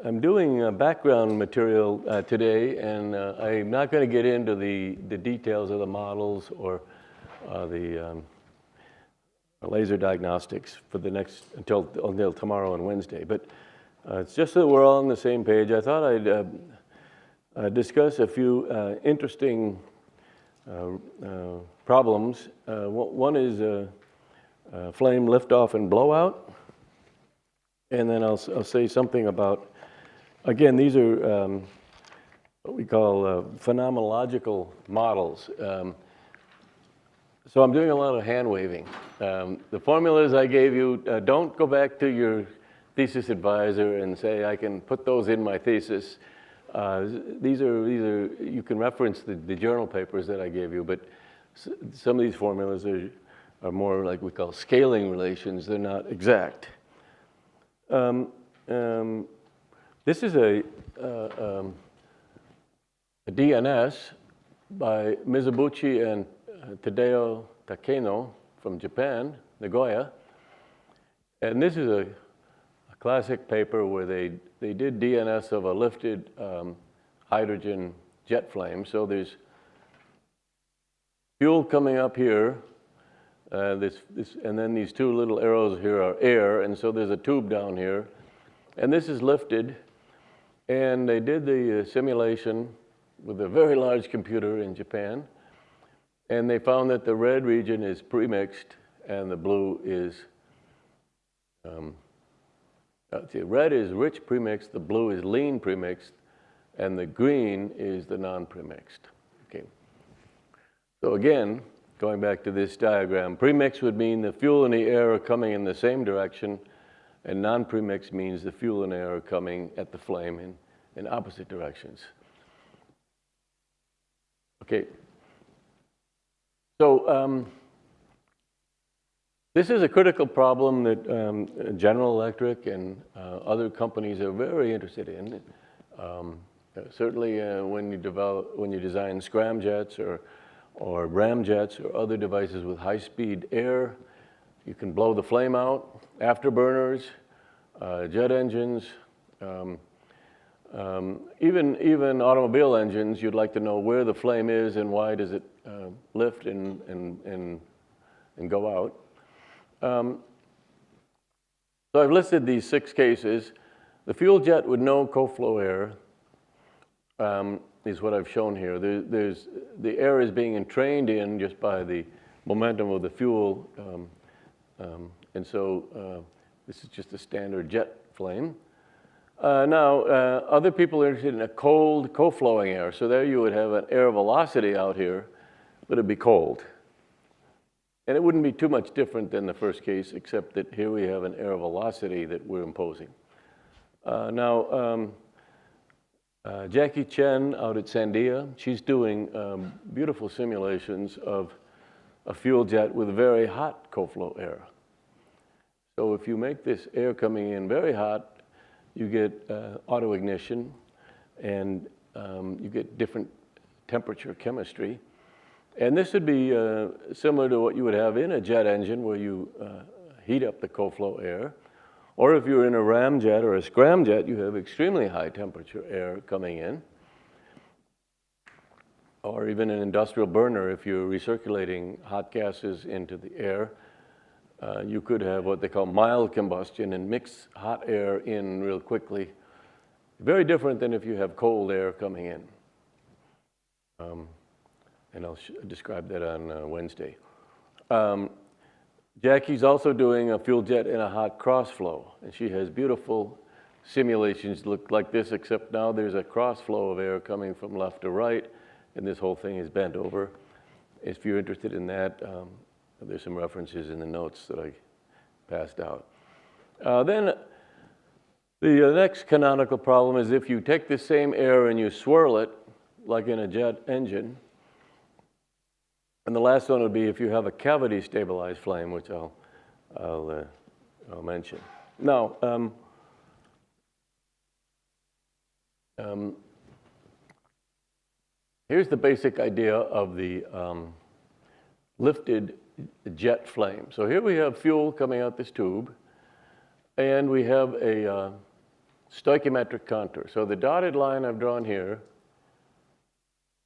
I'm doing background material today, and I'm not going to get into the details of the models or the laser diagnostics for the next until tomorrow and Wednesday. But it's just that we're all on the same page. I thought I'd discuss a few interesting problems. One is flame liftoff and blowout, and then I'll say something about, again, these are what we call phenomenological models. So I'm doing a lot of hand waving. The formulas I gave you, don't go back to your thesis advisor and say, I can put those in my thesis. These are you can reference the journal papers that I gave you, but some of these formulas are more like we call scaling relations. They're not exact. This is a DNS by Mizubuchi and Tadeo Takeno from Japan, Nagoya. And this is a classic paper where they did DNS of a lifted hydrogen jet flame. So there's fuel coming up here, and then these two little arrows here are air, and so there's a tube down here. And this is lifted, and they did the simulation with a very large computer in Japan, and they found that the red region is premixed and the blue is, red is rich premixed, the blue is lean premixed, and the green is the non-premixed. Okay. So again, going back to this diagram, premix would mean the fuel and the air are coming in the same direction, and non-premix means the fuel and air are coming at the flame in opposite directions. Okay. So this is a critical problem that General Electric and other companies are very interested in. Certainly when you design scramjets or ramjets or other devices with high-speed air, you can blow the flame out. Afterburners, jet engines, even automobile engines, you'd like to know where the flame is and why does it lift and go out. So I've listed these 6 cases. The fuel jet with no co-flow air is what I've shown here. The air is being entrained in just by the momentum of the fuel, and so this is just a standard jet flame. Now, other people are interested in a cold co-flowing air. So there you would have an air velocity out here, but it'd be cold. And it wouldn't be too much different than the first case, except that here we have an air velocity that we're imposing. Jackie Chen out at Sandia, she's doing beautiful simulations of a fuel jet with very hot co-flow air. So if you make this air coming in very hot, you get auto ignition, and you get different temperature chemistry. And this would be similar to what you would have in a jet engine, where you heat up the co-flow air. Or if you're in a ramjet or a scramjet, you have extremely high temperature air coming in. Or even an industrial burner, if you're recirculating hot gases into the air, you could have what they call mild combustion and mix hot air in real quickly. Very different than if you have cold air coming in. And I'll describe that on Wednesday. Jackie's also doing a fuel jet in a hot cross flow, and she has beautiful simulations look like this, except now there's a cross flow of air coming from left to right, and this whole thing is bent over. If you're interested in that, there's some references in the notes that I passed out. Then the next canonical problem is if you take the same air and you swirl it, like in a jet engine. And the last one would be if you have a cavity stabilized flame, which I'll mention. Now, here's the basic idea of the lifted jet flame. So here we have fuel coming out this tube, and we have a stoichiometric contour. So the dotted line I've drawn here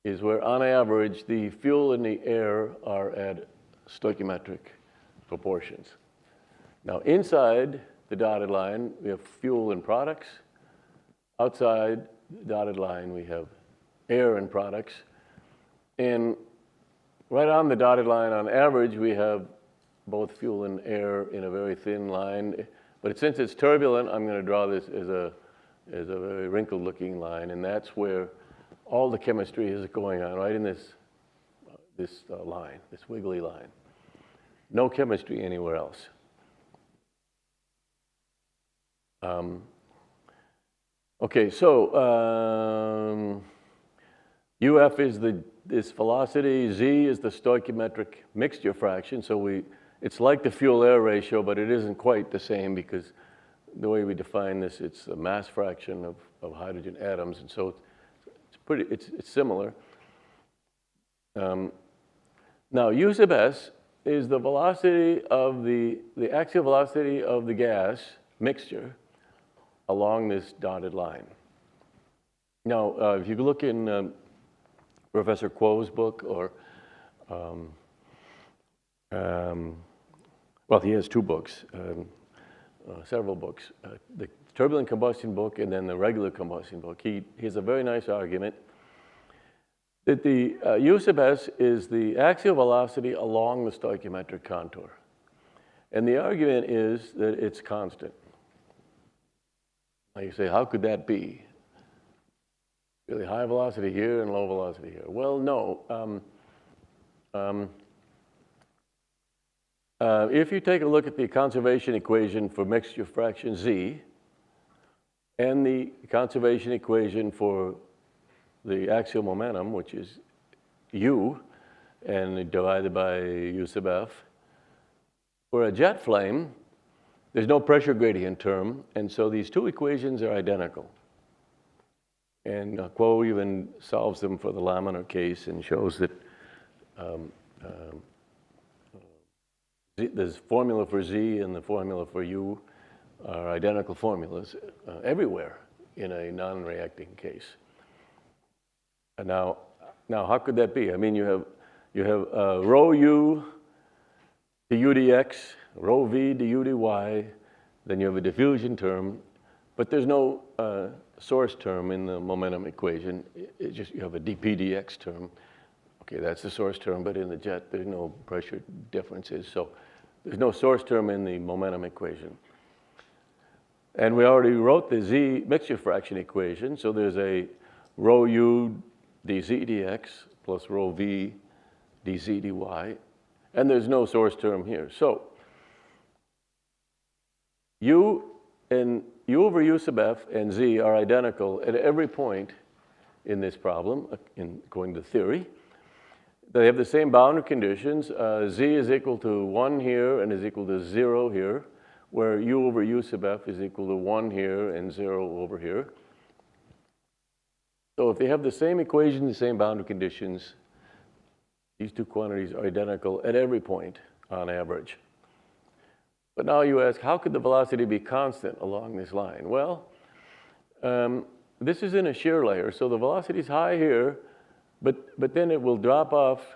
is where, on average, the fuel and the air are at stoichiometric proportions. Now, inside the dotted line, we have fuel and products. Outside the dotted line, we have air and products. And right on the dotted line, on average, we have both fuel and air in a very thin line. But since it's turbulent, I'm going to draw this as a very wrinkled-looking line, and that's where all the chemistry is going on, right in this line, this wiggly line. No chemistry anywhere else. Okay, so UF is this velocity, Z is the stoichiometric mixture fraction, so it's like the fuel-air ratio, but it isn't quite the same because the way we define this, it's a mass fraction of hydrogen atoms, and so it's similar. Now, U sub S is the velocity of the axial velocity of the gas mixture along this dotted line. Now, if you look in Professor Kuo's book, or well, he has two books, several books, the turbulent combustion book and then the regular combustion book. He has a very nice argument that the U sub S is the axial velocity along the stoichiometric contour. And the argument is that it's constant. Now you say, how could that be? Really high velocity here and low velocity here. Well, no. If you take a look at the conservation equation for mixture fraction Z and the conservation equation for the axial momentum, which is U, and divided by U sub F, for a jet flame, there's no pressure gradient term, and so these two equations are identical. And Kuo even solves them for the laminar case and shows that the formula for Z and the formula for U are identical formulas everywhere in a non-reacting case. And now, how could that be? I mean, you have rho U du dx, rho V du dy, then you have a diffusion term, but there's no source term in the momentum equation. It's just you have a dp dx term. Okay, that's the source term, but in the jet, there's no pressure differences. So there's no source term in the momentum equation. And we already wrote the Z mixture fraction equation. So there's a rho U dz dx plus rho V dz dy. And there's no source term here. So U over U sub F and Z are identical at every point in this problem, according to theory. They have the same boundary conditions. Z is equal to 1 here and is equal to 0 here, where U over U sub F is equal to 1 here and 0 over here. So if they have the same equation, the same boundary conditions, these two quantities are identical at every point on average. But now you ask, how could the velocity be constant along this line? Well, this is in a shear layer, so the velocity is high here, but then it will drop off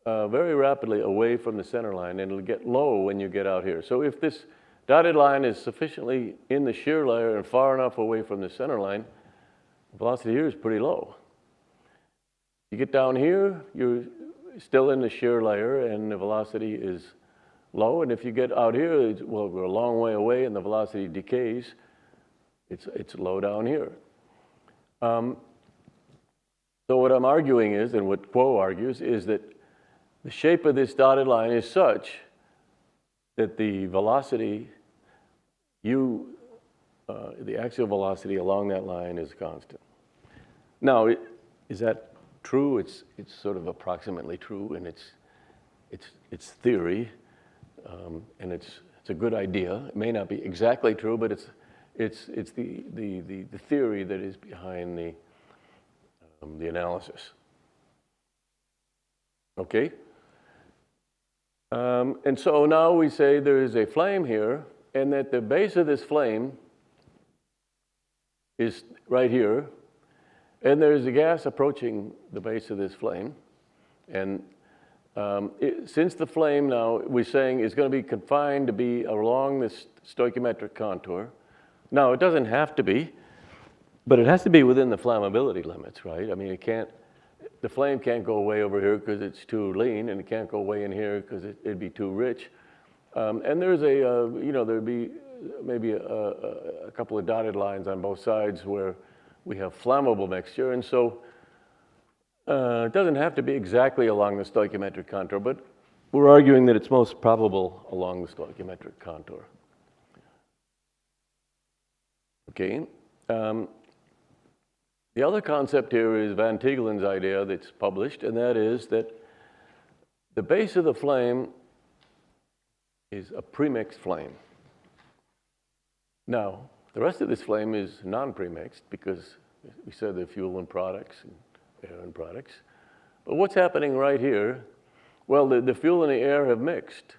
very rapidly away from the center line, and it'll get low when you get out here. So if this dotted line is sufficiently in the shear layer and far enough away from the center line, the velocity here is pretty low. You get down here, you're still in the shear layer, and the velocity is low. And if you get out here, well, we're a long way away, and the velocity decays. It's low down here. So what I'm arguing is, and what Kuo argues, is that the shape of this dotted line is such that the velocity, the axial velocity along that line is constant. Now, is that true? It's sort of approximately true, and it's theory, and it's a good idea. It may not be exactly true, but it's the theory that is behind the analysis. Okay? And so now we say there is a flame here, and at the base of this flame, is right here, and there's a gas approaching the base of this flame. And since the flame now, we're saying, is going to be confined to be along this stoichiometric contour. Now, it doesn't have to be, but it has to be within the flammability limits, right? I mean, the flame can't go way over here because it's too lean, and it can't go way in here because it'd be too rich. And there's there'd be maybe a couple of dotted lines on both sides where we have flammable mixture. And so it doesn't have to be exactly along the stoichiometric contour, but we're arguing that it's most probable along the stoichiometric contour. Okay. The other concept here is Van Tigland's idea that's published, and that is that the base of the flame is a premixed flame. Now, the rest of this flame is non-premixed because we said the fuel and products and air and products. But what's happening right here? Well, the fuel and the air have mixed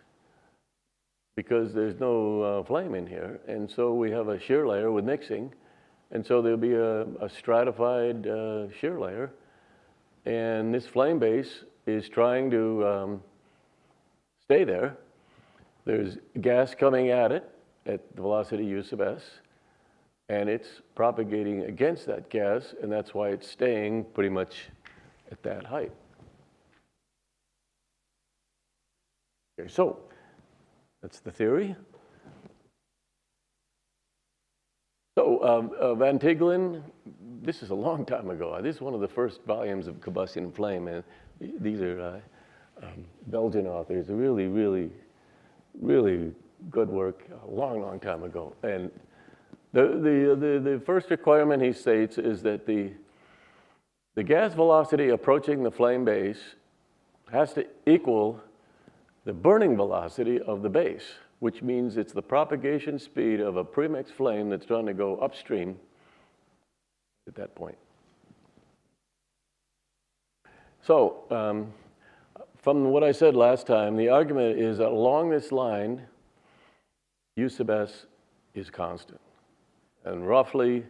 because there's no flame in here. And so we have a shear layer with mixing. And so there'll be a stratified shear layer. And this flame base is trying to stay there. There's gas coming at it at the velocity u sub s. And it's propagating against that gas, and that's why it's staying pretty much at that height. Okay, so that's the theory. So Van Tigland, this is a long time ago. This is one of the first volumes of Combustion and Flame, and these are Belgian authors. Really, really, really good work a long, long time ago. And the first requirement he states is that the gas velocity approaching the flame base has to equal the burning velocity of the base, which means it's the propagation speed of a premixed flame that's trying to go upstream at that point. So from what I said last time, the argument is that along this line, u sub s is constant. And roughly,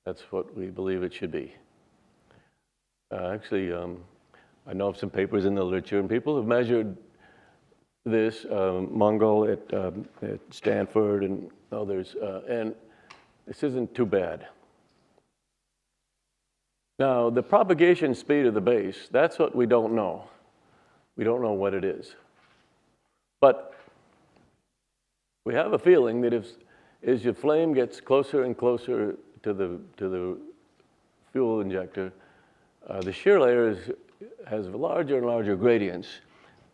that's what we believe it should be. Actually, I know of some papers in the literature, and people have measured this, Mongol at Stanford and others, and this isn't too bad. Now, the propagation speed of the base, that's what we don't know. We don't know what it is. But we have a feeling that as your flame gets closer and closer to the fuel injector, the shear layer has larger and larger gradients.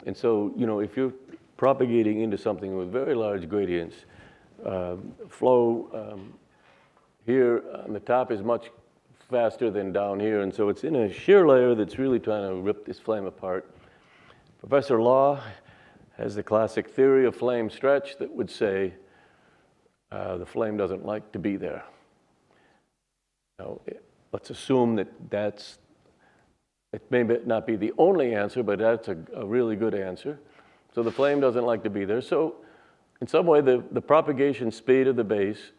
And so, if you're propagating into something with very large gradients, flow here on the top is much faster than down here. And so it's in a shear layer that's really trying to rip this flame apart. Professor Law has the classic theory of flame stretch that would say the flame doesn't like to be there. Now, let's assume that it may not be the only answer, but that's a really good answer. So the flame doesn't like to be there. So in some way, the propagation speed of the base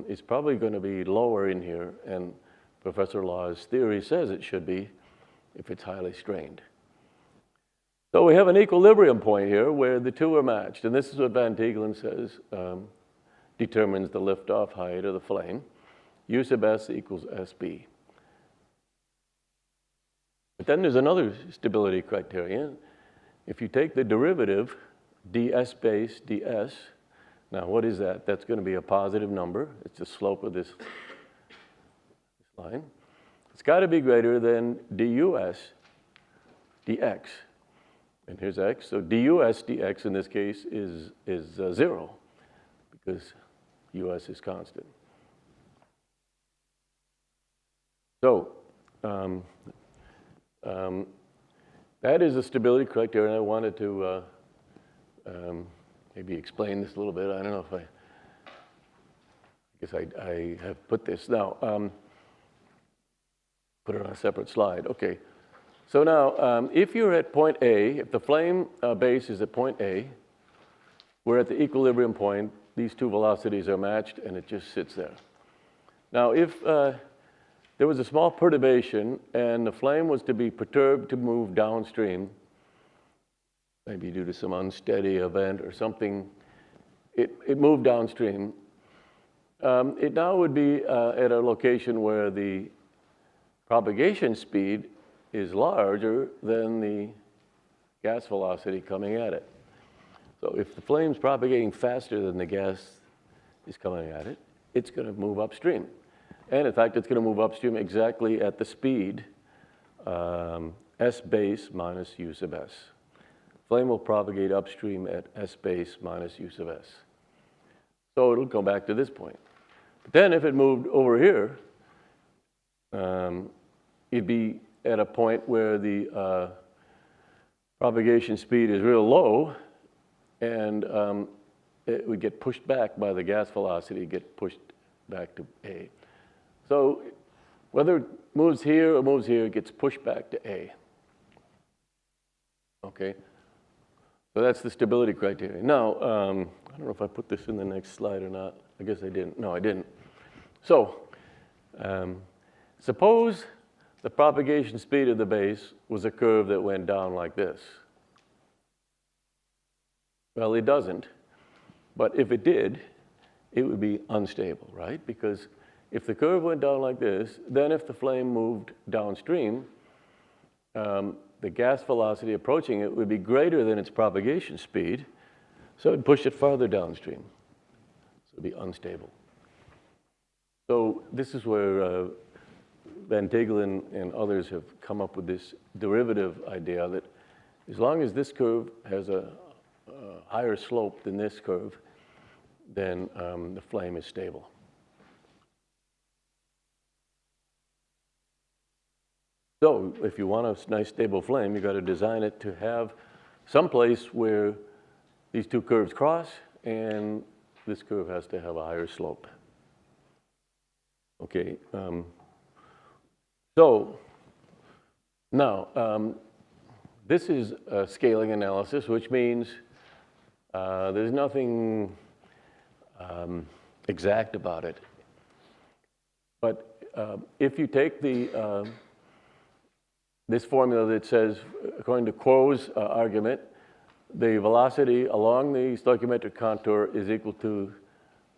is probably going to be lower in here, and Professor Law's theory says it should be if it's highly strained. So we have an equilibrium point here where the two are matched, and this is what Van Tigland says determines the liftoff height of the flame. U sub s equals SB. But then there's another stability criterion. If you take the derivative, ds base ds, now what is that? That's going to be a positive number. It's the slope of this line. It's got to be greater than dus dx. And here's x. So dus dx in this case is 0 because us is constant. So that is a stability criterion. I wanted to maybe explain this a little bit. I don't know if I have put this. Now, put it on a separate slide. Okay. So now, if you're at point A, if the flame base is at point A, we're at the equilibrium point. These two velocities are matched, and it just sits there. Now, if there was a small perturbation and the flame was to be perturbed to move downstream, maybe due to some unsteady event or something, it moved downstream. It now would be at a location where the propagation speed is larger than the gas velocity coming at it. So if the flame's propagating faster than the gas is coming at it, it's going to move upstream. And in fact, it's going to move upstream exactly at the speed S base minus u sub s. Flame will propagate upstream at S base minus u sub s. So it'll go back to this point. But then if it moved over here, it'd be at a point where the propagation speed is real low, and it would get pushed back by the gas velocity, get pushed back to A. So whether it moves here or moves here, it gets pushed back to A. Okay? So that's the stability criteria. Now, I don't know if I put this in the next slide or not. I guess I didn't. No, I didn't. So suppose the propagation speed of the base was a curve that went down like this. Well, it doesn't. But if it did, it would be unstable, right? Because if the curve went down like this, then if the flame moved downstream, the gas velocity approaching it would be greater than its propagation speed, so it'd push it farther downstream. So it'd be unstable. So this is where Van Tigland and others have come up with this derivative idea that as long as this curve has a higher slope than this curve, then the flame is stable. So if you want a nice stable flame, you've got to design it to have some place where these two curves cross, and this curve has to have a higher slope. Okay. So now, this is a scaling analysis, which means there's nothing exact about it. But if you take this formula that says, according to Quo's argument, the velocity along the stoichiometric contour is equal to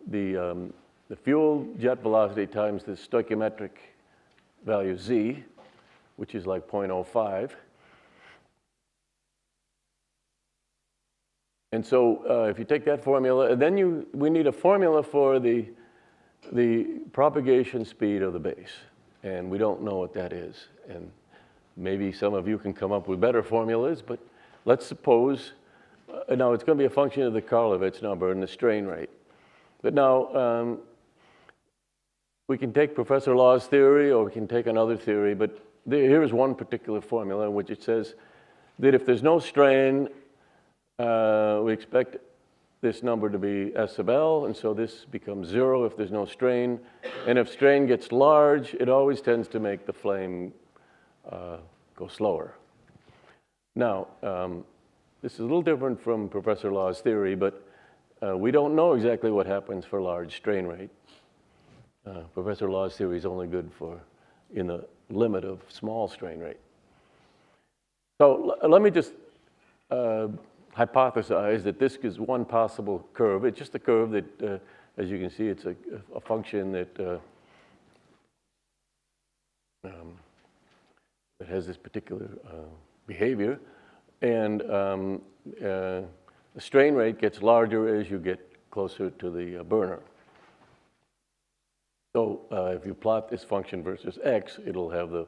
the fuel jet velocity times the stoichiometric value z, which is like 0.05. And so if you take that formula, and then we need a formula for the propagation speed of the base. And we don't know what that is. And maybe some of you can come up with better formulas, but let's suppose, now it's going to be a function of the Karlovich number and the strain rate. But now, we can take Professor Law's theory, or we can take another theory, but here's one particular formula in which it says that if there's no strain, we expect this number to be S sub L, and so this becomes 0 if there's no strain. And if strain gets large, it always tends to make the flame go slower. Now, this is a little different from Professor Law's theory, but we don't know exactly what happens for large strain rate. Professor Law's theory is only good for in the limit of small strain rate. So let me just hypothesize that this is one possible curve. It's just a curve that, as you can see, it's a function that that has this particular behavior, and the strain rate gets larger as you get closer to the burner. So if you plot this function versus x, it'll have the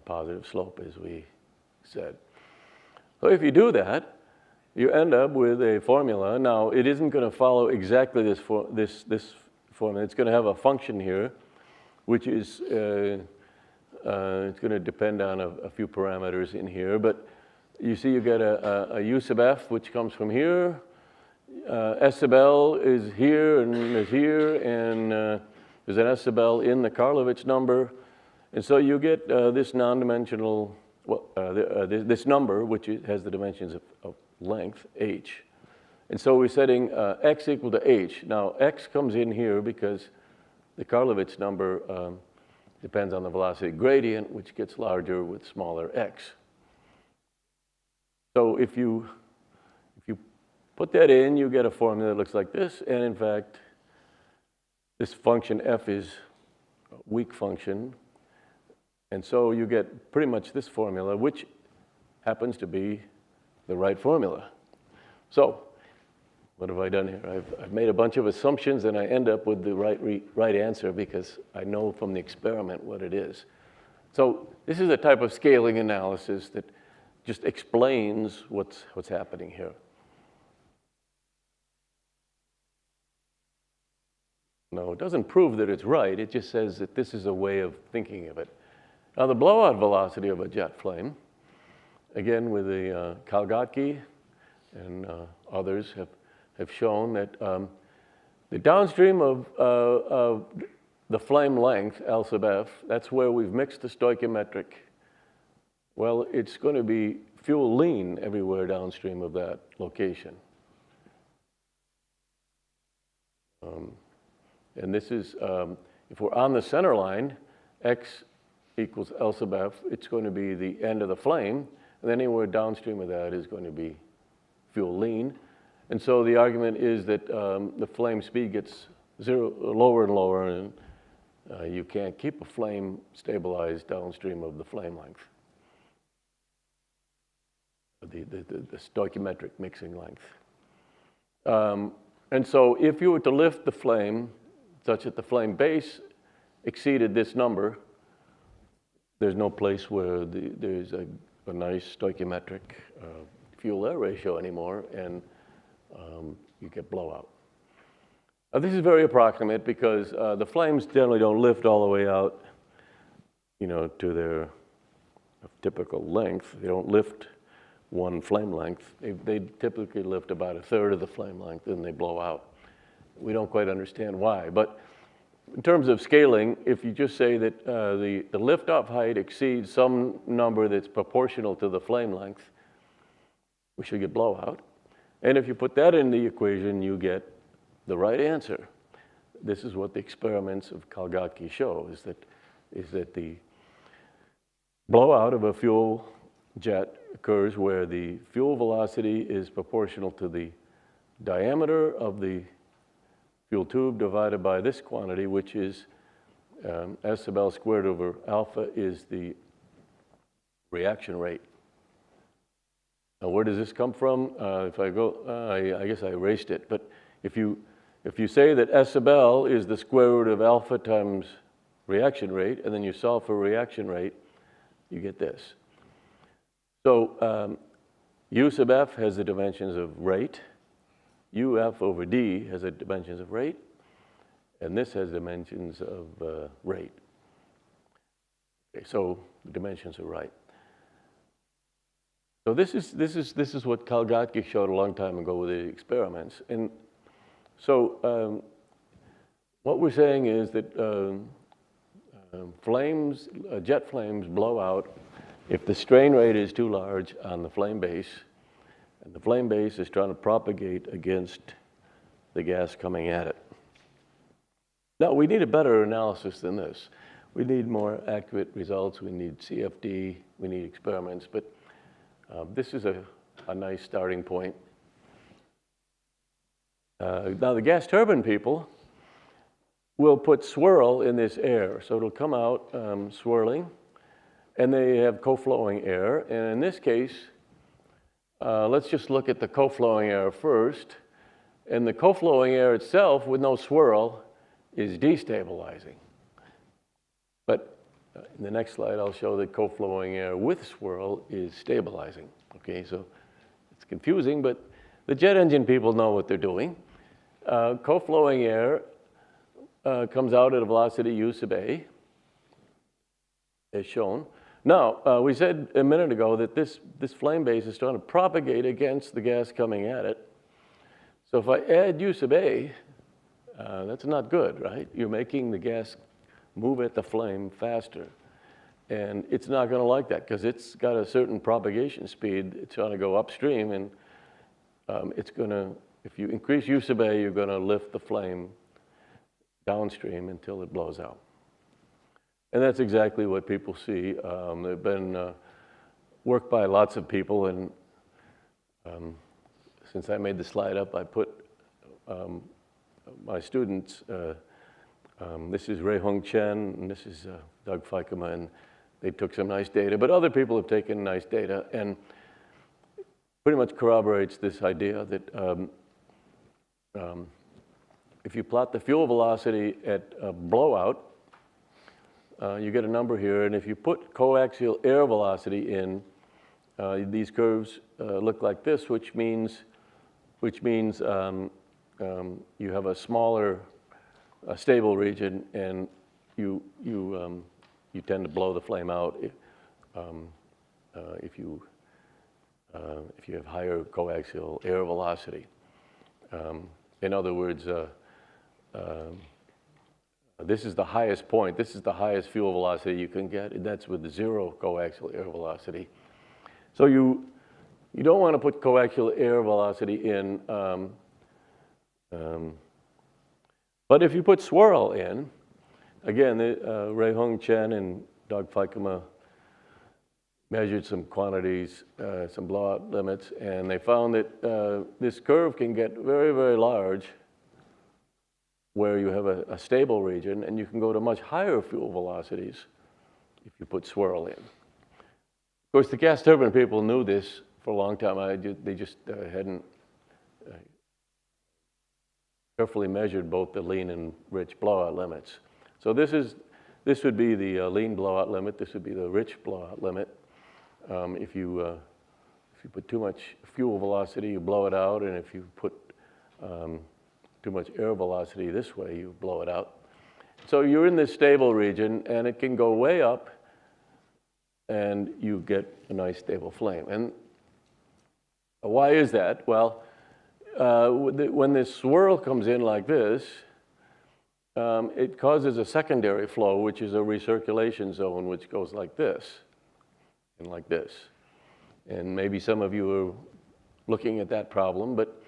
positive slope, as we said. So if you do that, you end up with a formula. Now, it isn't going to follow exactly this formula. It's going to have a function here, which is it's going to depend on a few parameters in here. But you see you get a u sub f, which comes from here. S sub L is here and is here, and there's an S sub L in the Karlovich number. And so you get this non-dimensional, this number, which has the dimensions of length, h. And so we're setting x equal to h. Now, x comes in here because the Karlovich number depends on the velocity gradient, which gets larger with smaller x. So if you put that in, you get a formula that looks like this. And in fact, this function f is a weak function. And so you get pretty much this formula, which happens to be the right formula. So what have I done here? I've made a bunch of assumptions, and I end up with the right answer because I know from the experiment what it is. So this is a type of scaling analysis that just explains what's happening here. No, it doesn't prove that it's right. It just says that this is a way of thinking of it. Now, the blowout velocity of a jet flame, again with the Kalgotky and others have shown that the downstream of the flame length, L sub f, that's where we've mixed the stoichiometric. Well, it's going to be fuel lean everywhere downstream of that location. And this is, if we're on the center line, x equals L sub f, it's going to be the end of the flame, and anywhere downstream of that is going to be fuel lean. And so the argument is that the flame speed gets lower and lower, and you can't keep a flame stabilized downstream of the flame length, the stoichiometric mixing length. And so if you were to lift the flame such that the flame base exceeded this number, there's no place where there's a nice stoichiometric fuel-air ratio anymore, and you get blowout. This is very approximate because the flames generally don't lift all the way out, to their typical length. They don't lift one flame length. They typically lift about a third of the flame length, and they blow out. We don't quite understand why, but in terms of scaling, if you just say that the liftoff height exceeds some number that's proportional to the flame length, we should get blowout. And if you put that in the equation, you get the right answer. This is what the experiments of Kalgotky show, is that the blowout of a fuel jet occurs where the fuel velocity is proportional to the diameter of the fuel tube divided by this quantity, which is S sub L squared over alpha is the reaction rate. Now, where does this come from? If I go, I guess I erased it, but if you say that S sub L is the square root of alpha times reaction rate, and then you solve for reaction rate, you get this. So U sub F has the dimensions of rate, UF over D has the dimensions of rate, and this has dimensions of rate. Okay, so the dimensions are right. So this is what Kalgotky showed a long time ago with the experiments. And so what we're saying is that jet flames blow out if the strain rate is too large on the flame base, and the flame base is trying to propagate against the gas coming at it. Now, we need a better analysis than this. We need more accurate results. We need CFD. We need experiments. But this is a nice starting point. Now, the gas turbine people will put swirl in this air. So it'll come out swirling, and they have co-flowing air. And in this case, let's just look at the co-flowing air first. And the co-flowing air itself, with no swirl, is destabilizing. But in the next slide, I'll show that co-flowing air with swirl is stabilizing. Okay, so it's confusing, but the jet engine people know what they're doing. Co-flowing air comes out at a velocity U sub A, as shown. Now, we said a minute ago that this flame base is trying to propagate against the gas coming at it. So if I add U sub A, that's not good, right? You're making the gas move at the flame faster. And it's not going to like that because it's got a certain propagation speed. It's trying to go upstream, and it's going to, if you increase U sub A, you're going to lift the flame downstream until it blows out. And that's exactly what people see. There have been work by lots of people, and since I made the slide up, I put my students, this is Rui-Hung Chen, and this is Doug Fikema, and they took some nice data, but other people have taken nice data, and pretty much corroborates this idea that if you plot the fuel velocity at blowout, you get a number here, and if you put coaxial air velocity in, these curves look like this, which means you have a smaller stable region, and you tend to blow the flame out if you have higher coaxial air velocity. In other words, this is the highest point. This is the highest fuel velocity you can get, and that's with zero coaxial air velocity. So you don't want to put coaxial air velocity in, but if you put swirl in, again, Rui-Hung Chen and Doug Fikema measured some quantities, some blowout limits, and they found that this curve can get very, very large where you have a stable region, and you can go to much higher fuel velocities if you put swirl in. Of course, the gas turbine people knew this for a long time. They just hadn't carefully measured both the lean and rich blowout limits. So this would be the lean blowout limit. This would be the rich blowout limit. If you put too much fuel velocity, you blow it out, and if you put too much air velocity this way, you blow it out. So you're in this stable region, and it can go way up, and you get a nice stable flame. And why is that? Well, when this swirl comes in like this, it causes a secondary flow, which is a recirculation zone, which goes like this and like this. And maybe some of you are looking at that problem, but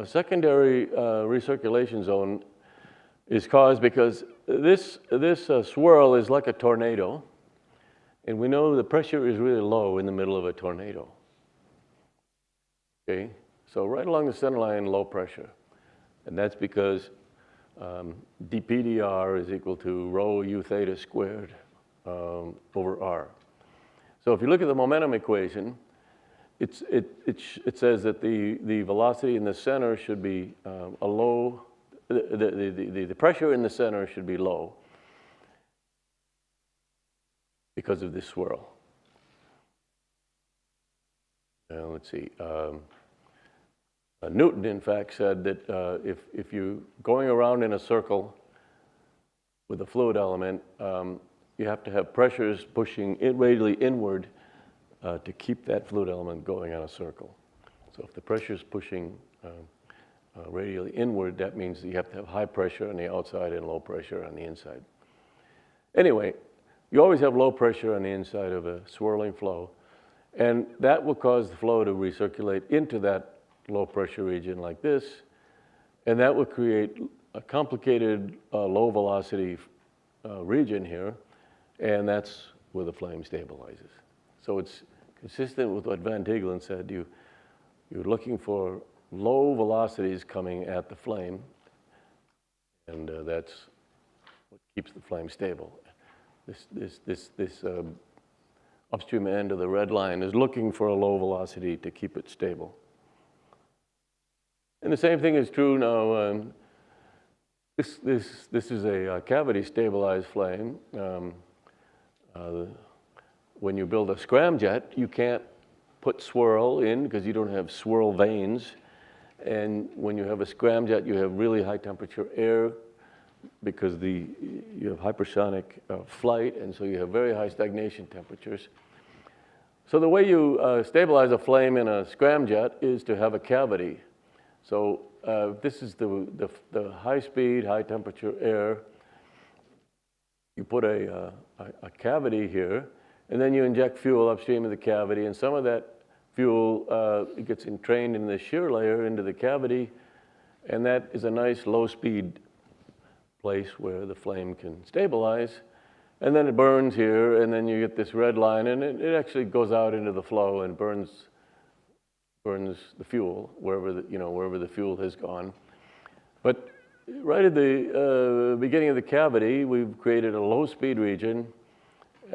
secondary recirculation zone is caused because this swirl is like a tornado, and we know the pressure is really low in the middle of a tornado. Okay, so right along the center line, low pressure, and that's because dPdR is equal to rho u theta squared over r. So if you look at the momentum equation, it says that the velocity in the center should be a low, the pressure in the center should be low because of this swirl. Now let's see. Newton, in fact, said that if you're going around in a circle with a fluid element, you have to have pressures pushing radially inward to keep that fluid element going on a circle. So if the pressure is pushing radially inward, that means that you have to have high pressure on the outside and low pressure on the inside. Anyway, you always have low pressure on the inside of a swirling flow, and that will cause the flow to recirculate into that low pressure region like this, and that will create a complicated low velocity region here, and that's where the flame stabilizes. So it's consistent with what Van Tigland said. You're looking for low velocities coming at the flame, and that's what keeps the flame stable. This upstream end of the red line is looking for a low velocity to keep it stable. And the same thing is true now. This is a cavity stabilized flame. When you build a scramjet, you can't put swirl in because you don't have swirl vanes. And when you have a scramjet, you have really high temperature air because you have hypersonic flight, and so you have very high stagnation temperatures. So the way you stabilize a flame in a scramjet is to have a cavity. So this is the high speed, high temperature air. You put a cavity here, and then you inject fuel upstream of the cavity, and some of that fuel gets entrained in the shear layer into the cavity, and that is a nice low speed place where the flame can stabilize. And then it burns here, and then you get this red line, and it actually goes out into the flow and burns the fuel wherever the fuel has gone. But right at the beginning of the cavity, we've created a low-speed region,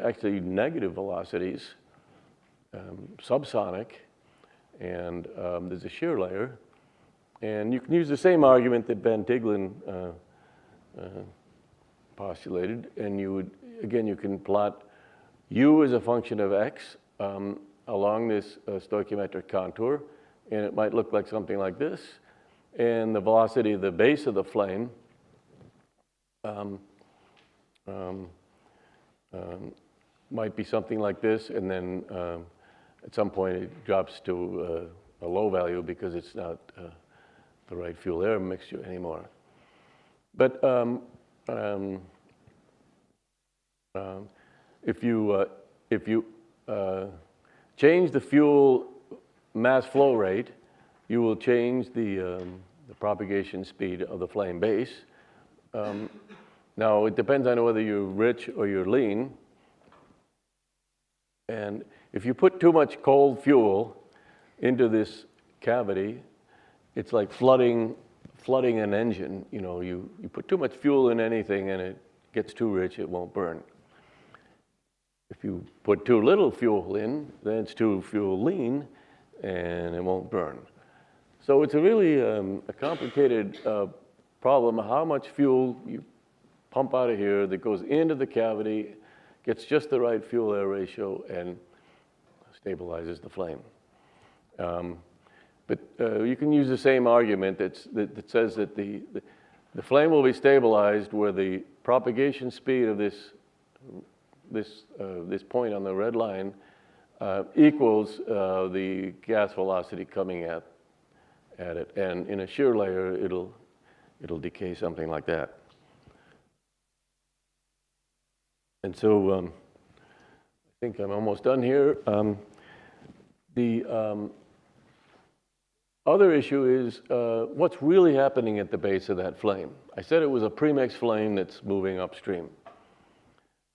actually negative velocities, subsonic, and there's a shear layer. And you can use the same argument that Ben Tigland postulated, and you can plot u as a function of x along this stoichiometric contour, and it might look like something like this. And the velocity of the base of the flame might be something like this, and then at some point it drops to a low value because it's not the right fuel-air mixture anymore. But if you change the fuel mass flow rate, you will change the propagation speed of the flame base. Now, it depends on whether you're rich or you're lean. And if you put too much cold fuel into this cavity, it's like flooding an engine. You know, you put too much fuel in anything and it gets too rich, it won't burn. If you put too little fuel in, then it's too fuel lean and it won't burn. So it's a really a complicated problem, how much fuel you pump out of here that goes into the cavity, gets just the right fuel-air ratio, and stabilizes the flame. But you can use the same argument that says that the flame will be stabilized where the propagation speed of this point on the red line equals the gas velocity coming at it, and in a shear layer, it'll decay something like that. And so I think I'm almost done here. The other issue is what's really happening at the base of that flame. I said it was a premix flame that's moving upstream.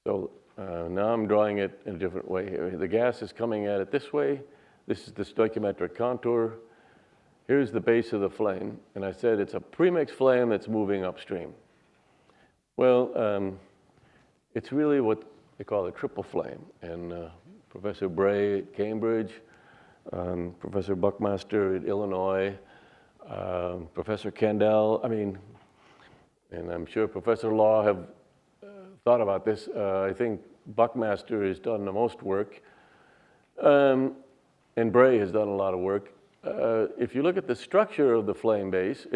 So now I'm drawing it in a different way here. The gas is coming at it this way. This is the stoichiometric contour. Here's the base of the flame. And I said it's a premix flame that's moving upstream. Well, it's really what they call a triple flame. And Professor Bray at Cambridge, Professor Buckmaster at Illinois, Professor Kendall, and I'm sure Professor Law have thought about this. I think Buckmaster has done the most work, and Bray has done a lot of work. If you look at the structure of the flame base,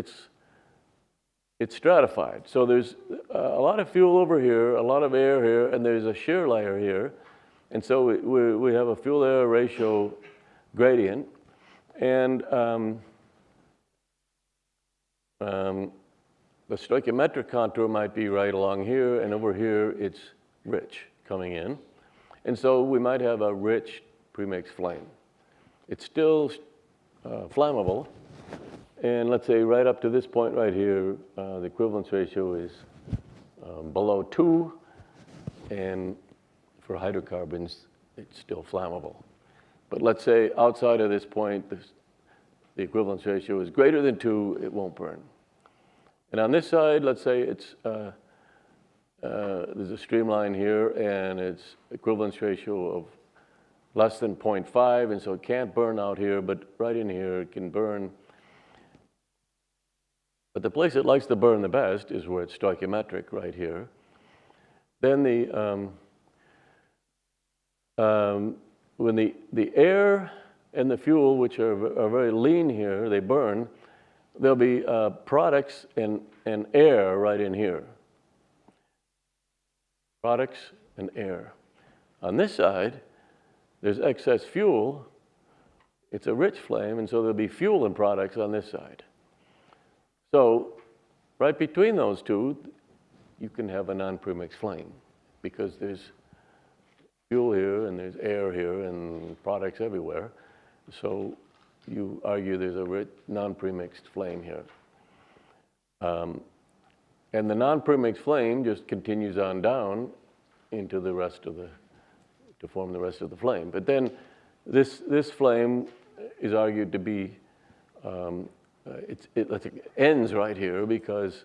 it's stratified. So there's a lot of fuel over here, a lot of air here, and there's a shear layer here. And so we have a fuel-air ratio gradient. And the stoichiometric contour might be right along here, and over here it's rich coming in. And so we might have a rich premix flame. It's still flammable. And let's say right up to this point right here, the equivalence ratio is below 2. And for hydrocarbons, it's still flammable. But let's say outside of this point, the equivalence ratio is greater than 2, it won't burn. And on this side, let's say it's there's a streamline here, and its equivalence ratio of less than 0.5, and so it can't burn out here, but right in here it can burn. But the place it likes to burn the best is where it's stoichiometric, right here. Then when the air and the fuel, which are very lean here, they burn, there'll be products and air right in here. Products and air. On this side, there's excess fuel. It's a rich flame, and so there'll be fuel and products on this side. So right between those two, you can have a non-premix flame because there's fuel here and there's air here and products everywhere. So you argue there's a rich non-premixed flame here. And the non-premix flame just continues on down into the rest of the, to form the rest of the flame. But then this flame is argued to be, it ends right here because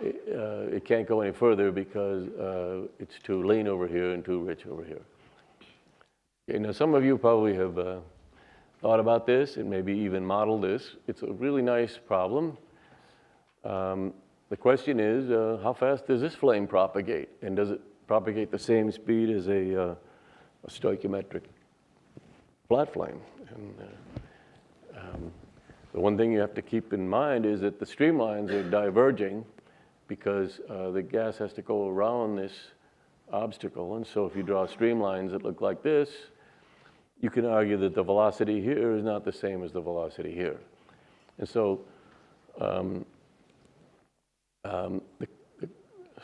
it can't go any further because it's too lean over here and too rich over here. Okay, now some of you probably have thought about this and maybe even modeled this. It's a really nice problem. The question is, how fast does this flame propagate? And does it propagate the same speed as a stoichiometric flat flame? And the one thing you have to keep in mind is that the streamlines are diverging because the gas has to go around this obstacle. And so if you draw streamlines that look like this, you can argue that the velocity here is not the same as the velocity here. And so the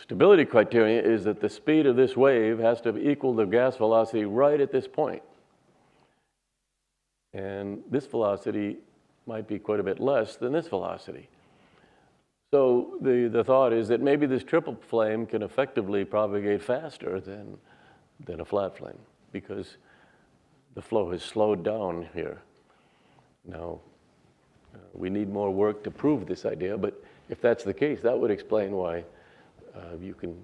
stability criterion is that the speed of this wave has to equal the gas velocity right at this point. And this velocity might be quite a bit less than this velocity. So the thought is that maybe this triple flame can effectively propagate faster than a flat flame because the flow has slowed down here. Now, we need more work to prove this idea, but if that's the case, that would explain why you can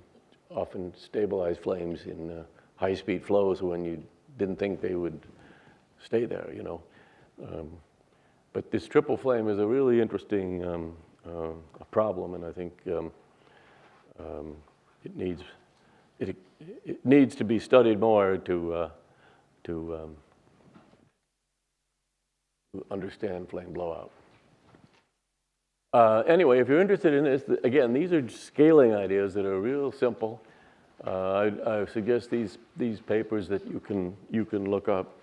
often stabilize flames in high-speed flows when you didn't think they would stay there, you know. But this triple flame is a really interesting problem, and I think it needs to be studied more to understand flame blowout. Anyway, if you're interested in this, again, these are scaling ideas that are real simple. I suggest these papers that you can look up.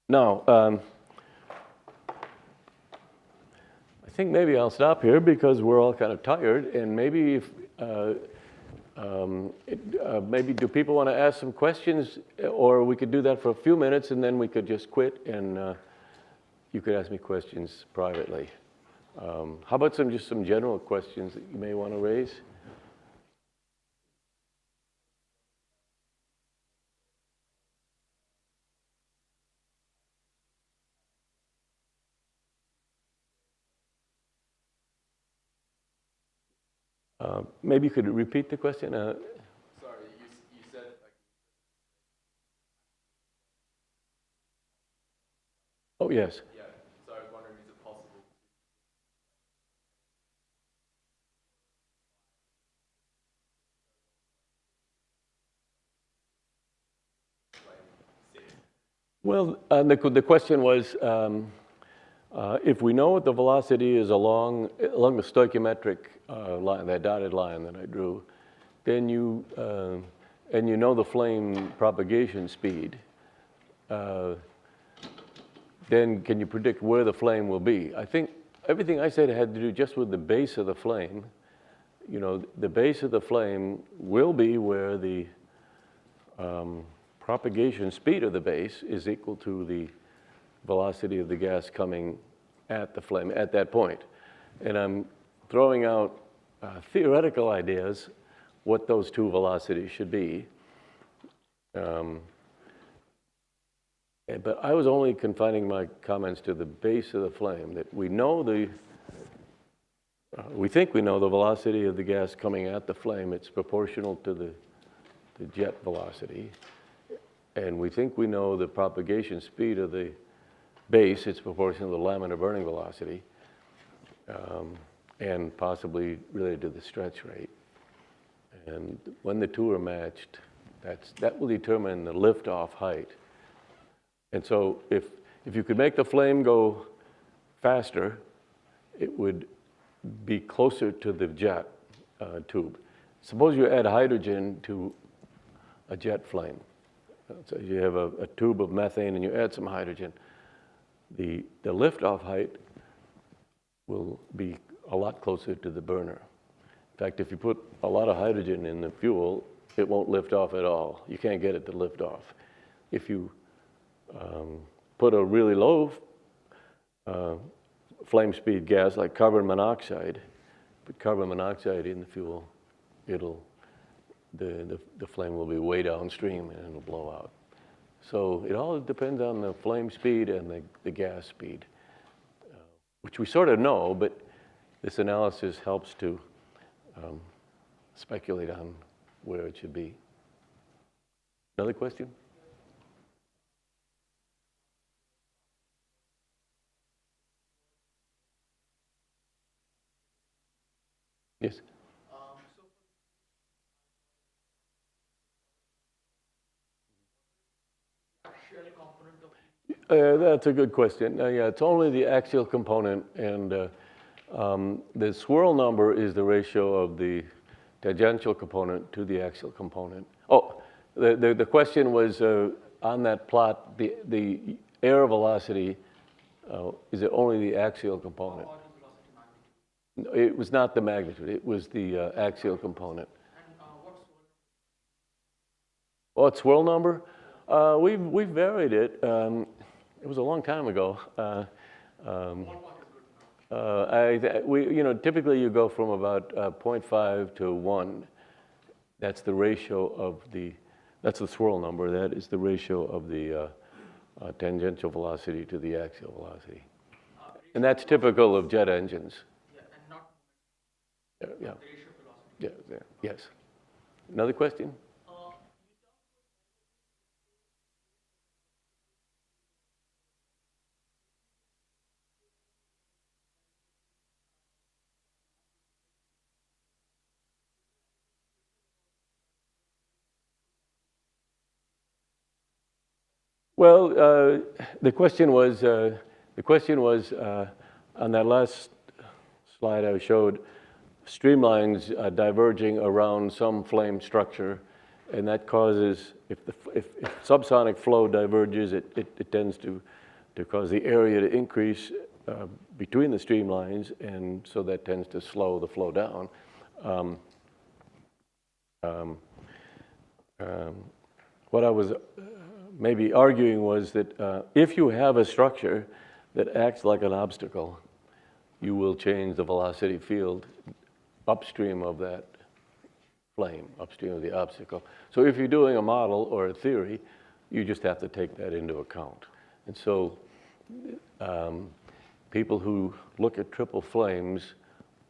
Now, I think maybe I'll stop here because we're all kind of tired, and maybe if maybe do people want to ask some questions, or we could do that for a few minutes and then we could just quit and you could ask me questions privately. How about just some general questions that you may want to raise? Maybe you could repeat the question. Sorry, you said. Oh, yes. Yeah, so I was wondering, is it possible Well, the question was, if we know what the velocity is along the stoichiometric line, that dotted line that I drew, then and you know the flame propagation speed, then can you predict where the flame will be? I think everything I said had to do just with the base of the flame. You know, the base of the flame will be where the propagation speed of the base is equal to the velocity of the gas coming at the flame at that point. And I'm throwing out theoretical ideas what those two velocities should be. But I was only confining my comments to the base of the flame, that we know we think we know the velocity of the gas coming at the flame. It's proportional to the jet velocity. And we think we know the propagation speed of the base. It's proportional to the laminar burning velocity, and possibly related to the stretch rate. And when the two are matched, that will determine the liftoff height. And so if you could make the flame go faster, it would be closer to the jet tube. Suppose you add hydrogen to a jet flame. So you have a tube of methane and you add some hydrogen. The liftoff height will be a lot closer to the burner. In fact, if you put a lot of hydrogen in the fuel, it won't lift off at all. You can't get it to lift off. If you put a really low flame speed gas like carbon monoxide put carbon monoxide in the fuel, the flame will be way downstream and it'll blow out. So it all depends on the flame speed and the gas speed, which we sort of know, but this analysis helps to speculate on where it should be. Another question? Yes? That's a good question. Yeah, it's only the axial component, and the swirl number is the ratio of the tangential component to the axial component. Oh, the question was on that plot, the air velocity, is it only the axial component? No, it was not the magnitude, it was the axial component. What swirl number? We've varied it. It was a long time ago. Typically you go from about 0.5 to 1. That's the ratio of that's the swirl number. That is the ratio of the tangential velocity to the axial velocity. And that's typical of jet engines. Yeah, and not Yeah. the ratio of velocity. Yeah. Yes. Another question? Well, the question was on that last slide I showed streamlines diverging around some flame structure, and that causes, if subsonic flow diverges, it tends to cause the area to increase between the streamlines, and so that tends to slow the flow down. What I was maybe arguing was that if you have a structure that acts like an obstacle, you will change the velocity field upstream of that flame, upstream of the obstacle. So if you're doing a model or a theory, you just have to take that into account. And so people who look at triple flames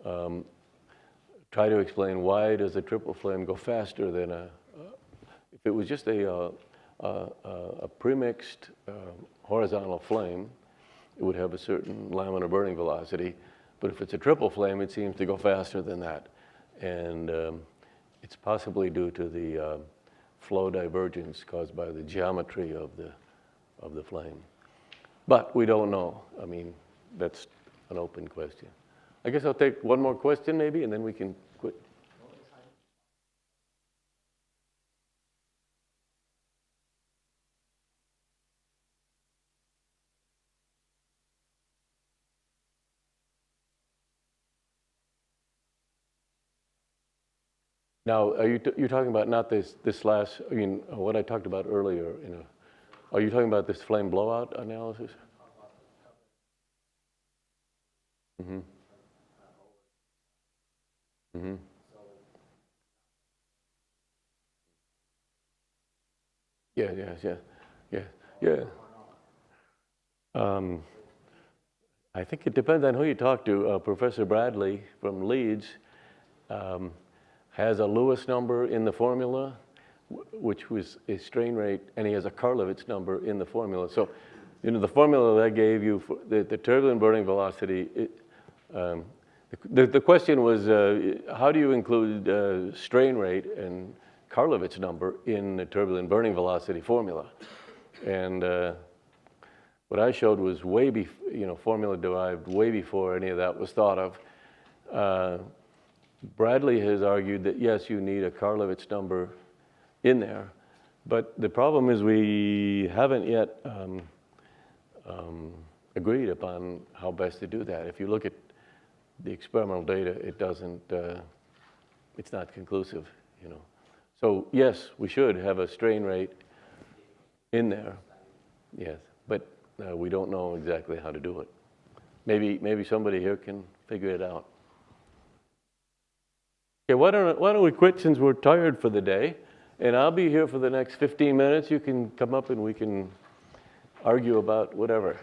try to explain why does a triple flame go faster than if it was just a premixed horizontal flame, it would have a certain laminar burning velocity. But if it's a triple flame, it seems to go faster than that. And it's possibly due to the flow divergence caused by the geometry of the flame. But we don't know. I mean, that's an open question. I guess I'll take one more question maybe, and then we can quit. Now, are you're talking about not this last? I mean, what I talked about earlier. Are you talking about this flame blowout analysis? Mm-hmm. Mm-hmm. Yeah. I think it depends on who you talk to. Professor Bradley from Leeds has a Lewis number in the formula, which was a strain rate, and he has a Karlovitz number in the formula. So, the formula that I gave you for the turbulent burning velocity, the question was, how do you include strain rate and Karlovitz number in the turbulent burning velocity formula? And what I showed was formula derived way before any of that was thought of. Bradley has argued that yes, you need a Karlovitz number in there, but the problem is we haven't yet agreed upon how best to do that. If you look at the experimental data, it doesn't, it's not conclusive, So yes, we should have a strain rate in there, yes, but we don't know exactly how to do it. Maybe somebody here can figure it out. Okay, why don't we quit since we're tired for the day? And I'll be here for the next 15 minutes. You can come up and we can argue about whatever.